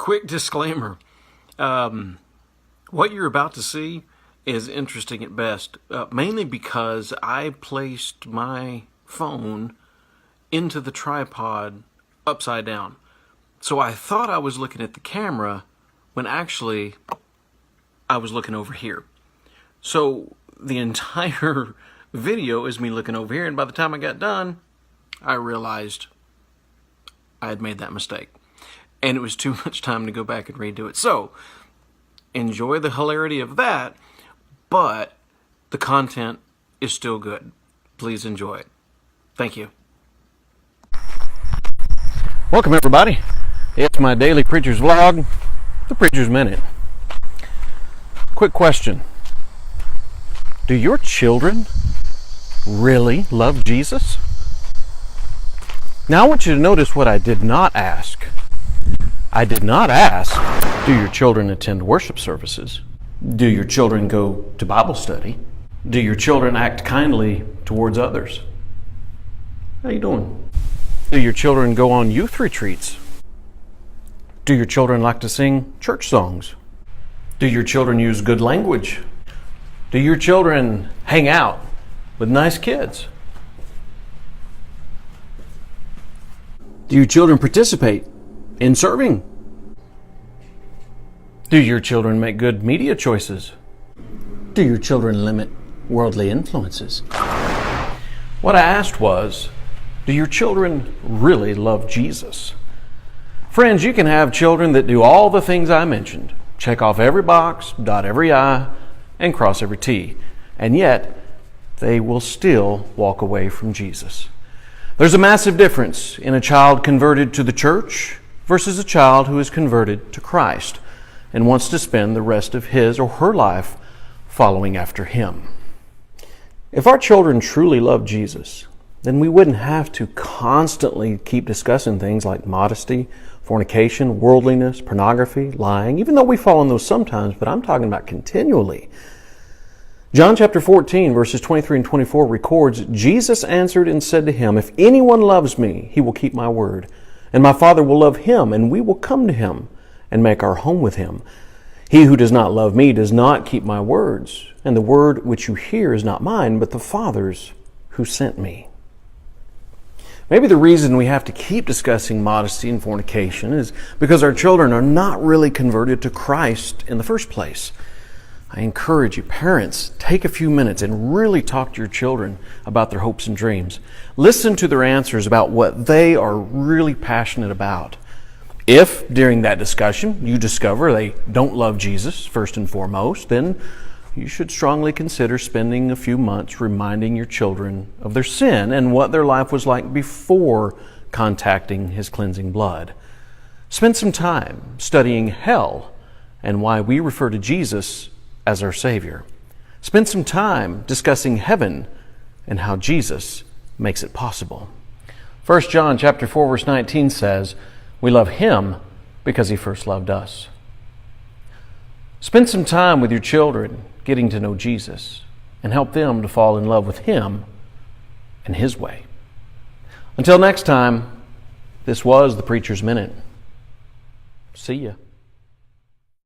Quick disclaimer. What you're about to see is interesting at best, mainly because I placed my phone into the tripod upside down. So I thought I was looking at the camera when actually I was looking over here. So the entire video is me looking over here, and by the time I got done, I realized I had made that mistake. And it was too much time to go back and redo it. So, enjoy the hilarity of that, but the content is still good. Please enjoy it. Thank you. Welcome, everybody. It's my daily Preacher's Vlog, the Preacher's Minute. Quick question. Do your children really love Jesus? Now I want you to notice what I did not ask. I did not ask, do your children attend worship services? Do your children go to Bible study? Do your children act kindly towards others? How you doing? Do your children go on youth retreats? Do your children like to sing church songs? Do your children use good language? Do your children hang out with nice kids? Do your children participate in serving? Do your children make good media choices? Do your children limit worldly influences? What I asked was, do your children really love Jesus? Friends, you can have children that do all the things I mentioned. Check off every box, dot every I, and cross every T. And yet, they will still walk away from Jesus. There's a massive difference in a child converted to the church versus a child who is converted to Christ and wants to spend the rest of his or her life following after him. If our children truly love Jesus, then we wouldn't have to constantly keep discussing things like modesty, fornication, worldliness, pornography, lying, even though we fall in those sometimes, but I'm talking about continually. John chapter 14, verses 23 and 24 records, Jesus answered and said to him, "If anyone loves me, he will keep my word, and my Father will love him, and we will come to him and make our home with him. He who does not love me does not keep my words, and the word which you hear is not mine, but the Father's who sent me." Maybe the reason we have to keep discussing modesty and fornication is because our children are not really converted to Christ in the first place. I encourage you, parents, take a few minutes and really talk to your children about their hopes and dreams. Listen to their answers about what they are really passionate about. If, during that discussion, you discover they don't love Jesus first and foremost, then you should strongly consider spending a few months reminding your children of their sin and what their life was like before contacting His cleansing blood. Spend some time studying hell and why we refer to Jesus as our Savior. Spend some time discussing heaven and how Jesus makes it possible. 1 John chapter 4, verse 19 says, "We love Him because He first loved us." Spend some time with your children getting to know Jesus and help them to fall in love with Him and His way. Until next time, this was the Preacher's Minute. See ya.